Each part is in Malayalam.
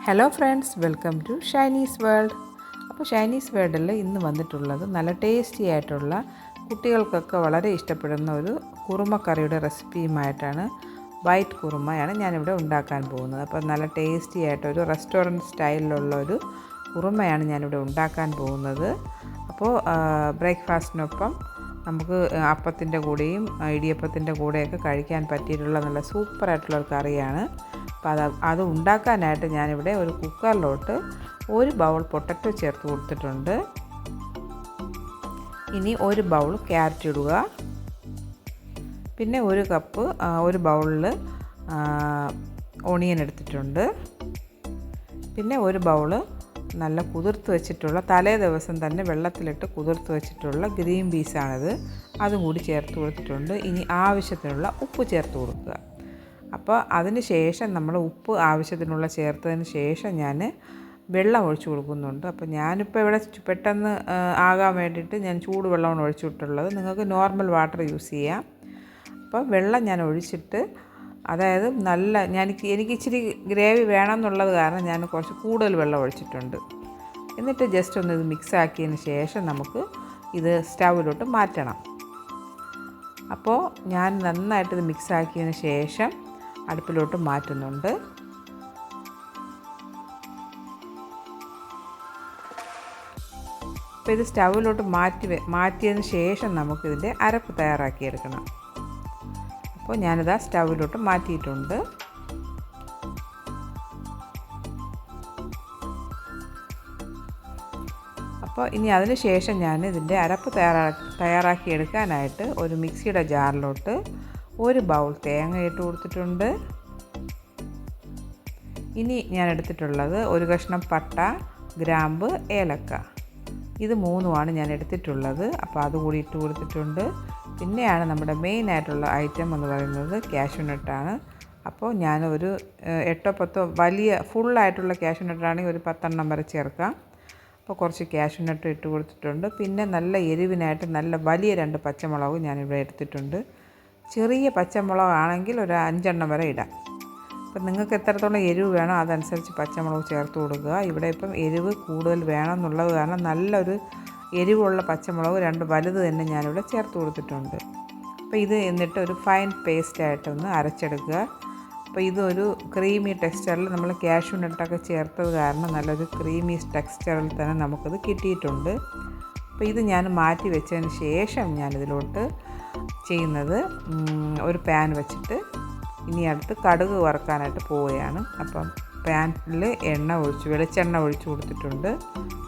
Hello friends, welcome to Shiny's world. അപ്പോൾ ഷൈനീസ് വേൾഡിൽ ഇന്ന് വന്നിട്ടുള്ളത് നല്ല ടേസ്റ്റി ആയിട്ടുള്ള കുട്ടികൾക്കൊക്കെ വളരെ ഇഷ്ടപ്പെടുന്ന ഒരു കുറുമക്കറിയുടെ റെസിപ്പിയുമായിട്ടാണ്. വൈറ്റ് കുറുമയാണ് ഞാനിവിടെ ഉണ്ടാക്കാൻ പോകുന്നത്. അപ്പോൾ നല്ല ടേസ്റ്റി ആയിട്ടൊരു റെസ്റ്റോറൻറ്റ് സ്റ്റൈലിലുള്ള ഒരു കുറുമയാണ് ഞാനിവിടെ ഉണ്ടാക്കാൻ പോകുന്നത്. അപ്പോൾ ബ്രേക്ക്ഫാസ്റ്റിനൊപ്പം നമുക്ക് അപ്പത്തിൻ്റെ കൂടെയും ഇടിയപ്പത്തിൻ്റെ കൂടെയൊക്കെ കഴിക്കാൻ പറ്റിയിട്ടുള്ള നല്ല സൂപ്പറായിട്ടുള്ളൊരു കറിയാണ്. അപ്പോൾ അത് ഉണ്ടാക്കാനായിട്ട് ഞാനിവിടെ ഒരു കുക്കറിലോട്ട് ഒരു ബൗൾ പൊട്ടറ്റോ ചേർത്ത് കൊടുത്തിട്ടുണ്ട്. ഇനി ഒരു ബൗൾ ക്യാരറ്റ് ഇടുക. പിന്നെ ഒരു ബൗളിൽ ഓണിയൻ എടുത്തിട്ടുണ്ട്. പിന്നെ ഒരു ബൗള് നല്ല കുതിർത്ത് വെച്ചിട്ടുള്ള തലേ ദിവസം തന്നെ വെള്ളത്തിലിട്ട് കുതിർത്ത് വെച്ചിട്ടുള്ള ഗ്രീൻ പീസാണിത്. അതും കൂടി ചേർത്ത് കൊടുത്തിട്ടുണ്ട്. ഇനി ആവശ്യത്തിനുള്ള ഉപ്പ് ചേർത്ത് കൊടുക്കുക. അപ്പോൾ അതിന് ശേഷം നമ്മൾ ഉപ്പ് ആവശ്യത്തിനുള്ള ചേർത്തതിന് ശേഷം ഞാൻ വെള്ളം ഒഴിച്ചു കൊടുക്കുന്നുണ്ട്. അപ്പോൾ ഞാനിപ്പോൾ ഇവിടെ പെട്ടെന്ന് ആകാൻ വേണ്ടിയിട്ട് ഞാൻ ചൂടുവെള്ളമാണ് ഒഴിച്ചിട്ടുള്ളത്. നിങ്ങൾക്ക് നോർമൽ വാട്ടർ യൂസ് ചെയ്യാം. അപ്പോൾ വെള്ളം ഞാൻ ഒഴിച്ചിട്ട്, അതായത് എനിക്ക് ഇച്ചിരി ഗ്രേവി വേണമെന്നുള്ളത് കാരണം ഞാൻ കുറച്ച് കൂടുതൽ വെള്ളം ഒഴിച്ചിട്ടുണ്ട്. എന്നിട്ട് ജസ്റ്റ് ഒന്ന് ഇത് മിക്സ് ആക്കിയതിന് ശേഷം നമുക്ക് ഇത് സ്റ്റൗവിലോട്ട് മാറ്റണം. അപ്പോൾ ഞാൻ നന്നായിട്ട് ഇത് മിക്സ് ആക്കിയതിന് ശേഷം അടുപ്പിലോട്ട് മാറ്റുന്നുണ്ട്. അപ്പോൾ ഇത് സ്റ്റൗവിലോട്ട് മാറ്റിയതിന് ശേഷം നമുക്കിതിൻ്റെ അരപ്പ് തയ്യാറാക്കിയെടുക്കണം. അപ്പോൾ ഞാനിതാ സ്റ്റൗവിലോട്ട് മാറ്റിയിട്ടുണ്ട്. അപ്പോൾ ഇനി അതിന് ശേഷം ഞാൻ ഇതിൻ്റെ അരപ്പ് തയ്യാറാക്കിയെടുക്കാനായിട്ട് ഒരു മിക്സിയുടെ ജാറിലോട്ട് ഒരു ബൗൾ തേങ്ങ ഇട്ട് കൊടുത്തിട്ടുണ്ട്. ഇനി ഞാൻ എടുത്തിട്ടുള്ളത് ഒരു കഷ്ണം പട്ട, ഗ്രാമ്പ്, ഏലക്ക, ഇത് മൂന്നുമാണ് ഞാൻ എടുത്തിട്ടുള്ളത്. അപ്പോൾ അതുകൂടി ഇട്ട് കൊടുത്തിട്ടുണ്ട്. പിന്നെയാണ് നമ്മുടെ മെയിനായിട്ടുള്ള ഐറ്റം എന്ന് പറയുന്നത് കാഷ്യൂനട്ടാണ്. അപ്പോൾ ഞാൻ ഒരു 8-10 വലിയ ഫുള്ളായിട്ടുള്ള കാഷ്യൂനട്ടാണെങ്കിൽ ഒരു 10 വരെ ചേർക്കാം. അപ്പോൾ കുറച്ച് കാഷ്യൂനട്ട് ഇട്ട് കൊടുത്തിട്ടുണ്ട്. പിന്നെ നല്ല എരിവിനായിട്ട് നല്ല വലിയ 2 പച്ചമുളകും ഞാനിവിടെ എടുത്തിട്ടുണ്ട്. ചെറിയ പച്ചമുളകാണെങ്കിൽ ഒരു 5 വരെ ഇടാം. അപ്പം നിങ്ങൾക്ക് എത്രത്തോളം എരിവ് വേണോ അതനുസരിച്ച് പച്ചമുളക് ചേർത്ത് കൊടുക്കുക. ഇവിടെ ഇപ്പം എരിവ് കൂടുതൽ വേണം എന്നുള്ളത് കാരണം നല്ലൊരു എരിവുള്ള പച്ചമുളക് 2 വലുത് തന്നെ ഞാനിവിടെ ചേർത്ത് കൊടുത്തിട്ടുണ്ട്. അപ്പോൾ ഇത് എന്നിട്ട് ഒരു ഫൈൻ പേസ്റ്റായിട്ടൊന്ന് അരച്ചെടുക്കുക. അപ്പോൾ ഇതൊരു ക്രീമി ടെക്സ്ചറിൽ നമ്മൾ കാഷ്യൂനട്ടൊക്കെ ചേർത്തത് കാരണം നല്ലൊരു ക്രീമി ടെക്സ്ചറിൽ തന്നെ നമുക്കത് കിട്ടിയിട്ടുണ്ട്. അപ്പോൾ ഇത് ഞാൻ മാറ്റി വെച്ചതിന് ശേഷം ഞാനിതിലോട്ട് ചെയ്യുന്നത് ഒരു പാൻ വെച്ചിട്ട് ഇനി അടുത്ത് കടുക് വറുക്കാനായിട്ട് പോവുകയാണ്. അപ്പം പാനിൽ വെളിച്ചെണ്ണ ഒഴിച്ച് കൊടുത്തിട്ടുണ്ട്.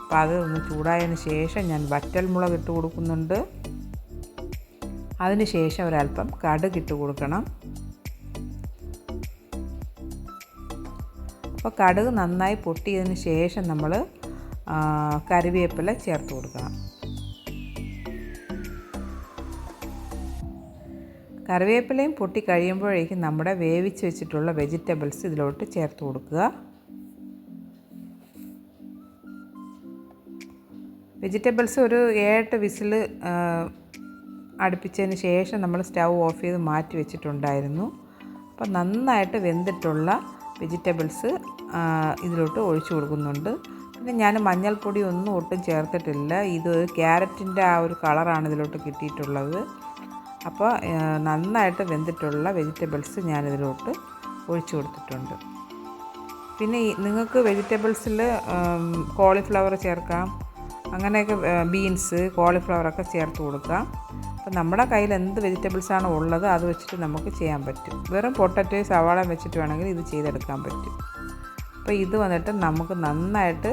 അപ്പോൾ അത് ഒന്ന് ചൂടായതിന് ശേഷം ഞാൻ വറ്റൽമുളക് ഇട്ട് കൊടുക്കുന്നുണ്ട്. അതിന് ശേഷം ഒരല്പം കടുക് ഇട്ട് കൊടുക്കണം. അപ്പോൾ കടുക് നന്നായി പൊട്ടിയതിന് ശേഷം നമ്മൾ കറിവേപ്പില ചേർത്ത് കൊടുക്കണം. കറിവേപ്പിലയും പൊട്ടി കഴിയുമ്പോഴേക്കും നമ്മുടെ വേവിച്ച് വെച്ചിട്ടുള്ള വെജിറ്റബിൾസ് ഇതിലോട്ട് ചേർത്ത് കൊടുക്കുക. വെജിറ്റബിൾസ് ഒരു 7 വിസിൽ അടുപ്പിച്ചതിന് ശേഷം നമ്മൾ സ്റ്റൗ ഓഫ് ചെയ്ത് മാറ്റി വെച്ചിട്ടുണ്ടായിരുന്നു. അപ്പോൾ നന്നായിട്ട് വെന്തിട്ടുള്ള വെജിറ്റബിൾസ് ഇതിലോട്ട് ഒഴിച്ചു കൊടുക്കുന്നുണ്ട്. പിന്നെ ഞാൻ മഞ്ഞൾപ്പൊടി ഒട്ടും ചേർത്തിട്ടില്ല. ഇത് ക്യാരറ്റിൻ്റെ ആ ഒരു കളറാണ് ഇതിലോട്ട് കിട്ടിയിട്ടുള്ളത്. അപ്പോൾ നന്നായിട്ട് വെന്തിട്ടുള്ള വെജിറ്റബിൾസ് ഞാനിതിലോട്ട് ഒഴിച്ചു കൊടുത്തിട്ടുണ്ട്. പിന്നെ നിങ്ങൾക്ക് വെജിറ്റബിൾസിൽ കോളിഫ്ലവർ ചേർക്കാം, അങ്ങനെയൊക്കെ ബീൻസ്, കോളിഫ്ലവറൊക്കെ ചേർത്ത് കൊടുക്കാം. അപ്പോൾ നമ്മുടെ കയ്യിൽ എന്ത് വെജിറ്റബിൾസാണോ ഉള്ളത് അത് വെച്ചിട്ട് നമുക്ക് ചെയ്യാൻ പറ്റും. വെറും പൊട്ടറ്റോ സവാള വെച്ചിട്ട് വേണമെങ്കിൽ ഇത് ചെയ്തെടുക്കാൻ പറ്റും. അപ്പോൾ ഇത് വന്നിട്ട് നമുക്ക് നന്നായിട്ട്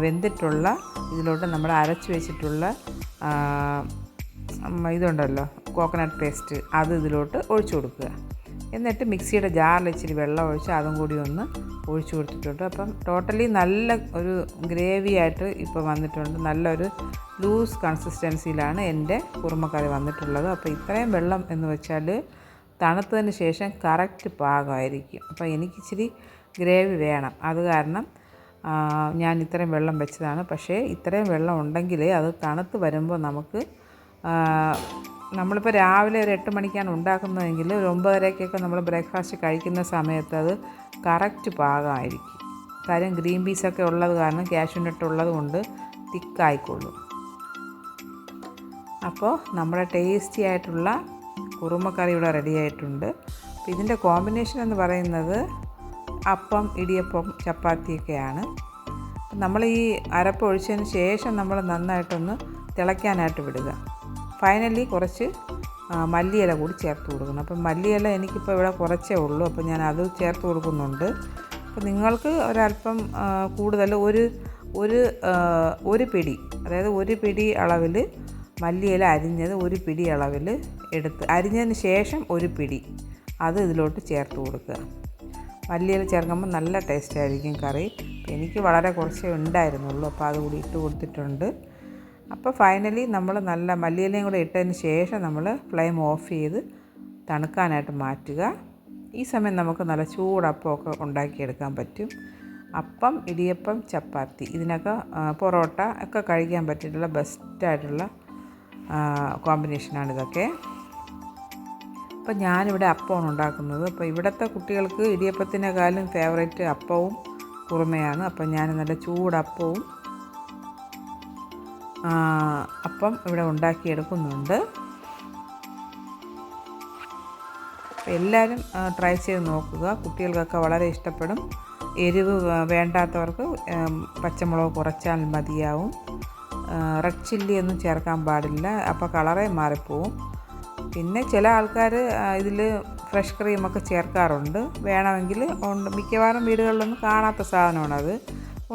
വെന്തിട്ടുള്ള ഇതിലോട്ട് നമ്മൾ അരച്ച് വെച്ചിട്ടുള്ള ഇതുണ്ടല്ലോ കോക്കനട്ട് പേസ്റ്റ്, അത് ഇതിലോട്ട് ഒഴിച്ചു കൊടുക്കുക. എന്നിട്ട് മിക്സിയുടെ ജാറിൽ ഇച്ചിരി വെള്ളം ഒഴിച്ച് അതും കൂടി ഒന്ന് ഒഴിച്ചു കൊടുത്തിട്ടുണ്ട്. അപ്പം ടോട്ടലി നല്ല ഒരു ഗ്രേവി ആയിട്ട് ഇപ്പോൾ വന്നിട്ടുണ്ട്. നല്ലൊരു ലൂസ് കൺസിസ്റ്റൻസിയിലാണ് എൻ്റെ കുറുമക്കറി വന്നിട്ടുള്ളത്. അപ്പോൾ ഇത്രയും വെള്ളം എന്ന് വെച്ചാൽ തണുത്തതിന് ശേഷം കറക്റ്റ് പാകമായിരിക്കും. അപ്പോൾ എനിക്കിച്ചിരി ഗ്രേവി വേണം, അത് കാരണം ഞാൻ ഇത്രയും വെള്ളം വെച്ചതാണ്. പക്ഷേ ഇത്രയും വെള്ളം ഉണ്ടെങ്കിൽ അത് തണുത്ത് വരുമ്പോൾ നമ്മളിപ്പോൾ രാവിലെ ഒരു 8 മണിക്കാണ് ഉണ്ടാക്കുന്നതെങ്കിൽ ഒരു 9:30-ക്കൊക്കെ നമ്മൾ ബ്രേക്ക്ഫാസ്റ്റ് കഴിക്കുന്ന സമയത്ത് അത് കറക്റ്റ് പാകമായിരിക്കും. കാര്യം ഗ്രീൻ പീസൊക്കെ ഉള്ളത് കാരണം കാഷ്യൂനട്ട് ഉള്ളത് കൊണ്ട് തിക്കായിക്കൊള്ളും. അപ്പോൾ നമ്മുടെ ടേസ്റ്റി ആയിട്ടുള്ള കുറുമക്കറി ഇവിടെ റെഡി ആയിട്ടുണ്ട്. അപ്പോൾ ഇതിൻ്റെ കോമ്പിനേഷൻ എന്ന് പറയുന്നത് അപ്പം, ഇടിയപ്പം, ചപ്പാത്തിയൊക്കെയാണ്. നമ്മൾ ഈ അരപ്പ് ഒഴിച്ചതിന് ശേഷം നമ്മൾ നന്നായിട്ടൊന്ന് തിളയ്ക്കാനായിട്ട് വിടുക. ഫൈനലി കുറച്ച് മല്ലിയില കൂടി ചേർത്ത് കൊടുക്കണം. അപ്പം മല്ലിയില എനിക്കിപ്പോൾ ഇവിടെ കുറച്ചേ ഉള്ളൂ, അപ്പോൾ ഞാൻ അത് ചേർത്ത് കൊടുക്കുന്നുണ്ട്. അപ്പോൾ നിങ്ങൾക്ക് ഒരല്പം കൂടുതൽ ഒരു പിടി, അതായത് ഒരു പിടി അളവിൽ മല്ലിയില അരിഞ്ഞത് ഒരു പിടി അളവിൽ എടുത്ത് അരിഞ്ഞതിന് ശേഷം ഒരു പിടി അത് ഇതിലോട്ട് ചേർത്ത് കൊടുക്കുക. മല്ലിയില ചേർക്കുമ്പോൾ നല്ല ടേസ്റ്റ് ആയിരിക്കും കറി. എനിക്ക് വളരെ കുറച്ചേ ഉണ്ടായിരുന്നുള്ളൂ, അപ്പോൾ അത് കൂടി ഇട്ട് കൊടുത്തിട്ടുണ്ട്. അപ്പോൾ ഫൈനലി നമ്മൾ നല്ല മല്ലിയിലയും കൂടെ ഇട്ടതിന് ശേഷം നമ്മൾ ഫ്ലെയിം ഓഫ് ചെയ്ത് തണുക്കാനായിട്ട് മാറ്റുക. ഈ സമയം നമുക്ക് നല്ല ചൂടപ്പമൊക്കെ ഉണ്ടാക്കിയെടുക്കാൻ പറ്റും. അപ്പം, ഇടിയപ്പം, ചപ്പാത്തി, ഇതിനൊക്കെ പൊറോട്ട ഒക്കെ കഴിക്കാൻ പറ്റിയിട്ടുള്ള ബെസ്റ്റായിട്ടുള്ള കോമ്പിനേഷനാണിതൊക്കെ. അപ്പോൾ ഞാനിവിടെ അപ്പമാണ് ഉണ്ടാക്കുന്നത്. അപ്പോൾ ഇവിടുത്തെ കുട്ടികൾക്ക് ഇടിയപ്പത്തിനേക്കാളും ഫേവറേറ്റ് അപ്പവും കുറുമയാണ്. അപ്പം ഞാൻ നല്ല ചൂടപ്പവും അപ്പം ഇവിടെ ഉണ്ടാക്കിയെടുക്കുന്നുണ്ട്. അപ്പോൾ എല്ലാവരും ട്രൈ ചെയ്ത് നോക്കുക. കുട്ടികൾക്കൊക്കെ വളരെ ഇഷ്ടപ്പെടും. എരിവ് വേണ്ടാത്തവർക്ക് പച്ചമുളക് കുറച്ചാൽ മതിയാവും. റെഡ് ചില്ലി ഒന്നും ചേർക്കാൻ പാടില്ല, അപ്പോൾ കളറേ മാറിപ്പോവും. പിന്നെ ചില ആൾക്കാർ ഇതിൽ ഫ്രഷ് ക്രീമൊക്കെ ചേർക്കാറുണ്ട്. വേണമെങ്കിൽ മിക്കവാറും വീടുകളിലൊന്നും കാണാത്ത സാധനമാണത്.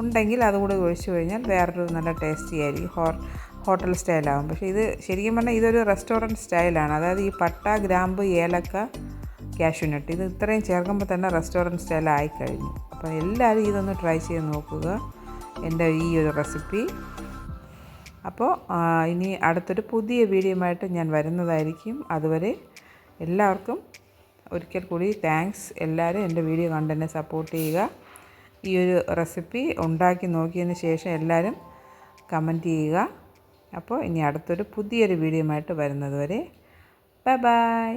ഉണ്ടെങ്കിൽ അതുകൂടി ഒഴിച്ചു കഴിഞ്ഞാൽ വേറൊരു നല്ല ടേസ്റ്റി ആയിരിക്കും, ഹോട്ടൽ സ്റ്റൈലാകും. പക്ഷേ ഇത് ശരിക്കും പറഞ്ഞാൽ ഇതൊരു റെസ്റ്റോറൻറ്റ് സ്റ്റൈലാണ്. അതായത് ഈ പട്ട, ഗ്രാമ്പ്, ഏലക്ക, കാഷ്യൂനട്ട് ഇത് ഇത്രയും ചേർക്കുമ്പോൾ തന്നെ റെസ്റ്റോറൻറ്റ് സ്റ്റൈലായി കഴിഞ്ഞു. അപ്പോൾ എല്ലാവരും ഇതൊന്ന് ട്രൈ ചെയ്ത് നോക്കുക, എൻ്റെ ഈ ഒരു റെസിപ്പി. അപ്പോൾ ഇനി അടുത്തൊരു പുതിയ വീഡിയോയുമായിട്ട് ഞാൻ വരുന്നതായിരിക്കും. അതുവരെ എല്ലാവർക്കും ഒരിക്കൽ കൂടി താങ്ക്സ്. എല്ലാവരും എൻ്റെ വീഡിയോ കണ്ട് എന്നെ സപ്പോർട്ട് ചെയ്യുക. ഈ ഒരു റെസിപ്പി ഉണ്ടാക്കി നോക്കിയതിന് ശേഷം എല്ലാവരും കമൻറ്റ് ചെയ്യുക. അപ്പോൾ ഇനി അടുത്തൊരു പുതിയൊരു വീഡിയോയുമായിട്ട് വരുന്നത് വരെ ബൈ ബൈ.